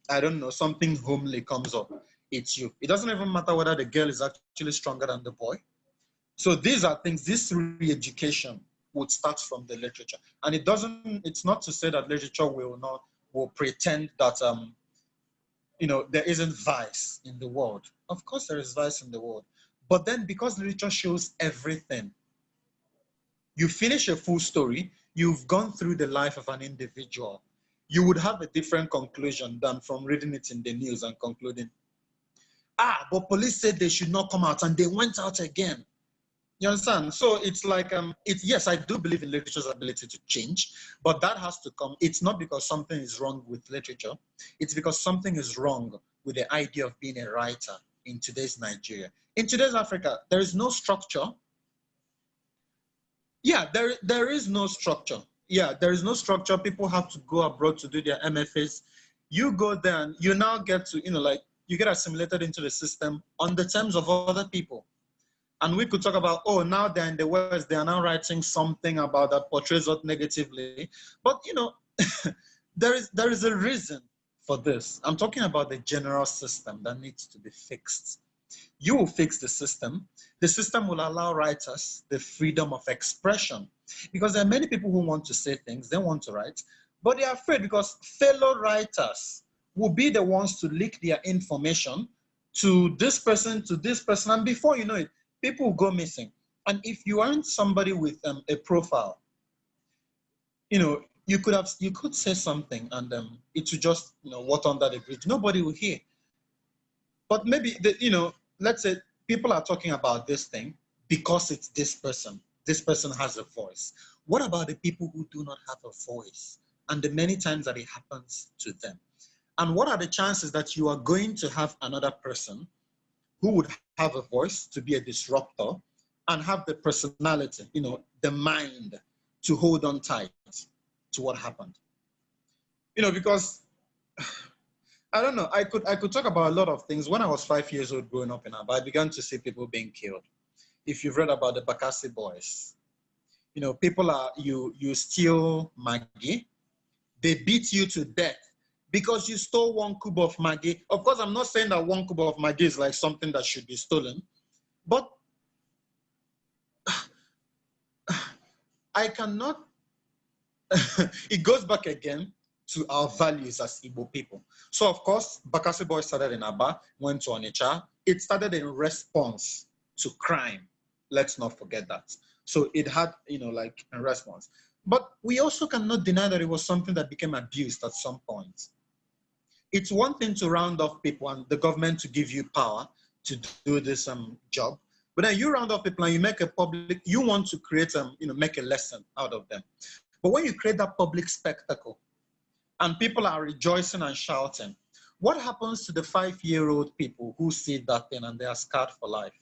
[SPEAKER 2] I don't know, something homely comes up, it's you. It doesn't even matter whether the girl is actually stronger than the boy. So these are things, this re-education would start from the literature. And it's not to say that literature will pretend that, you know, there isn't vice in the world. Of course there is vice in the world. But then because literature shows everything, you finish a full story, you've gone through the life of an individual, you would have a different conclusion than from reading it in the news and concluding, but police said they should not come out and they went out again. You understand? So it's like, yes, I do believe in literature's ability to change, but that has to come. It's not because something is wrong with literature. It's because something is wrong with the idea of being a writer in today's Nigeria. In today's Africa, there is no structure. Yeah, there is no structure. Yeah, there is no structure. People have to go abroad to do their MFAs. You go there and you now get to, like, you get assimilated into the system on the terms of other people. And we could talk about, oh, now they're in the West, they are now writing something about that portrays us negatively. But, there is a reason for this. I'm talking about the general system that needs to be fixed. You will fix the system. The system will allow writers the freedom of expression, because there are many people who want to say things, they want to write, but they are afraid because fellow writers will be the ones to leak their information to this person, and before you know it, people will go missing. And if you aren't somebody with a profile, you could say something and it will just water under the bridge. Nobody will hear. But maybe let's say people are talking about this thing because it's this person. This person has a voice. What about the people who do not have a voice and the many times that it happens to them? And what are the chances that you are going to have another person who would have a voice to be a disruptor and have the personality, the mind to hold on tight to what happened? Because I don't know, I could talk about a lot of things. When I was 5 years old growing up in Aba, I began to see people being killed. If you've read about the Bakassi boys, people you steal Maggi, they beat you to death because you stole 1 cube of Maggi. Of course, I'm not saying that 1 cube of Maggi is like something that should be stolen, but I cannot, it goes back again to our values as Igbo people. So of course, Bakassi boys started in Aba, went to Onitsha. It started in response to crime. Let's not forget that. So it had, like a response. But we also cannot deny that it was something that became abused at some point. It's one thing to round off people and the government to give you power to do this job, but then you round off people and you make a public, you want to create, make a lesson out of them. But when you create that public spectacle and people are rejoicing and shouting, what happens to the 5-year-old people who see that thing and they are scarred for life?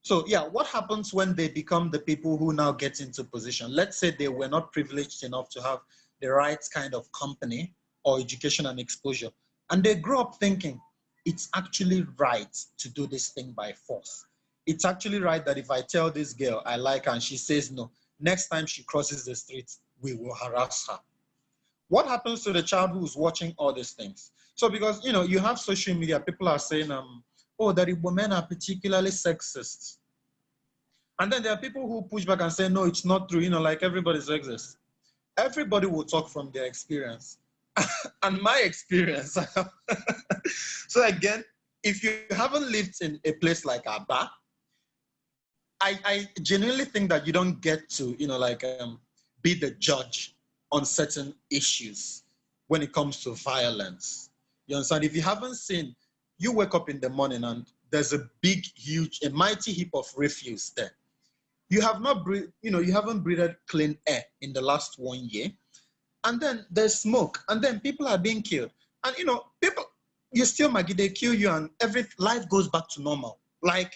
[SPEAKER 2] So yeah, what happens when they become the people who now get into position? Let's say they were not privileged enough to have the right kind of company or education and exposure, and they grow up thinking it's actually right to do this thing by force. It's actually right that if I tell this girl I like her and she says no, next time she crosses the street, we will harass her. What happens to the child who's watching all these things? So because, you have social media, people are saying, oh, that Igbo men are particularly sexist. And then there are people who push back and say, no, it's not true, like everybody's sexist. Everybody will talk from their experience. And my experience. So again, if you haven't lived in a place like Aba, I genuinely think that you don't get to, be the judge on certain issues when it comes to violence. You understand? If you haven't seen, you wake up in the morning and there's a big, huge, a mighty heap of refuse there. You have not breathed, you haven't breathed clean air in the last 1 year. And then there's smoke, and then people are being killed. And people, you steal Maggi, they kill you, and life goes back to normal. Like,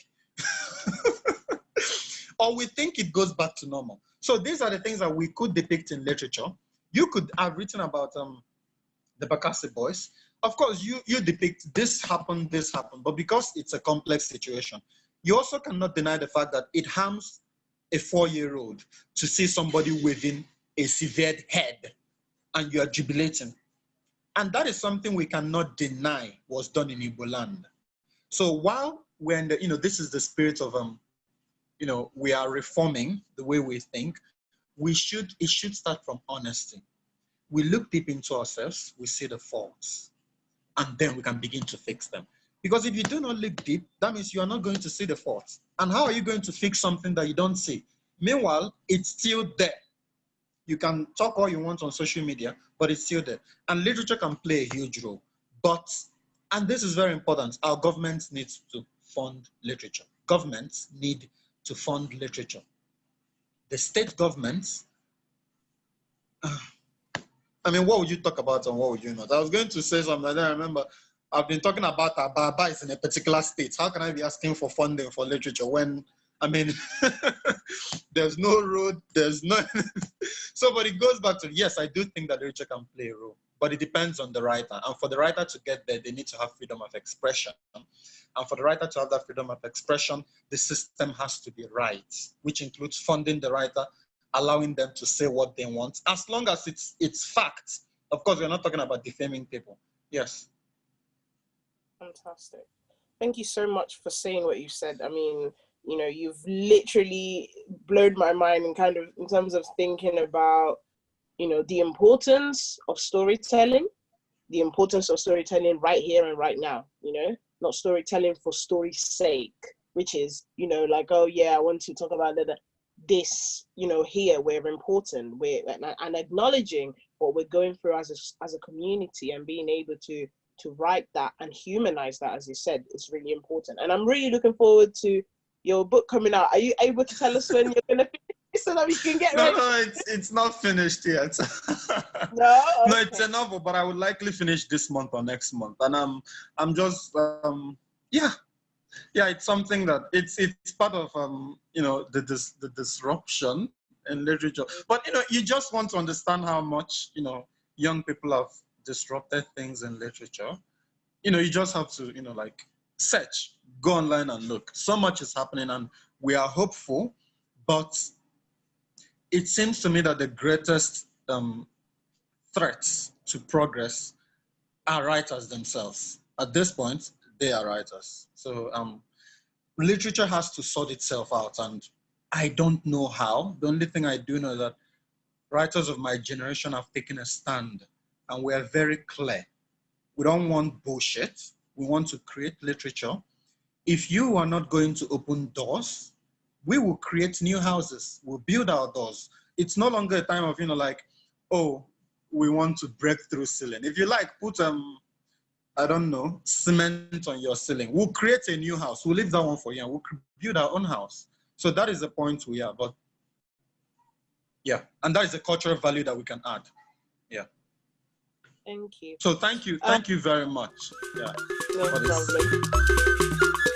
[SPEAKER 2] or we think it goes back to normal. So these are the things that we could depict in literature. You could have written about the Bakassi boys. Of course, you depict this happened, but because it's a complex situation, you also cannot deny the fact that it harms a 4-year-old to see somebody waving a severed head and you are jubilating. And that is something we cannot deny was done in Igbo land. So while we're in the, this is the spirit of, we are reforming the way we think, it should start from honesty. We look deep into ourselves, we see the faults, and then we can begin to fix them. Because if you do not look deep, that means you are not going to see the faults. And how are you going to fix something that you don't see? Meanwhile, it's still there. You can talk all you want on social media, but it's still there. And literature can play a huge role. But, and this is very important, our governments need to fund literature. Governments need to fund literature. The state governments, I mean, what would you talk about and what would you not? I was going to say something, I don't remember. I've been talking about Ababa is in a particular state. How can I be asking for funding for literature when, I mean, there's no road, there's no... So, but it goes back to, yes, I do think that literature can play a role, but it depends on the writer. And for the writer to get there, they need to have freedom of expression. And for the writer to have that freedom of expression, the system has to be right, which includes funding the writer, allowing them to say what they want, as long as it's facts. Of course, we're not talking about defaming people. Yes.
[SPEAKER 1] Fantastic. Thank you so much for saying what you said. I mean, you know, you've literally blown my mind in kind of in terms of thinking about, you know, the importance of storytelling right here and right now, you know, not storytelling for story's sake, which is, you know, like, oh yeah, I want to talk about this, you know, here we're important, and acknowledging what we're going through as a community, and being able to write that and humanize that, as you said, is really important. And I'm really looking forward to your book coming out. Are you able to tell us when you're gonna finish so that we can get ready?
[SPEAKER 2] No, it's not finished yet.
[SPEAKER 1] No, okay.
[SPEAKER 2] No, it's a novel, but I would likely finish this month or next month. And I'm just yeah, it's something that it's part of you know, the disruption in literature. But you know, you just want to understand how much, you know, young people have disrupted things in literature. You know, you just have to, you know, like, search, go online and look. So much is happening, and we are hopeful, but it seems to me that the greatest threats to progress are writers themselves. At this point, they are writers. So literature has to sort itself out, and I don't know how. The only thing I do know is that writers of my generation have taken a stand, and we are very clear. We don't want bullshit. We want to create literature. If you are not going to open doors, we will create new houses. We'll build our doors. It's no longer a time of, you know, like, oh, we want to break through ceiling. If you like, put I don't know, cement on your ceiling. We'll create a new house. We'll leave that one for you, and we'll build our own house. So that is the point we are. But yeah, and that is a cultural value that we can add. Yeah.
[SPEAKER 1] Thank you.
[SPEAKER 2] So thank you very much. Yeah.
[SPEAKER 1] No problem.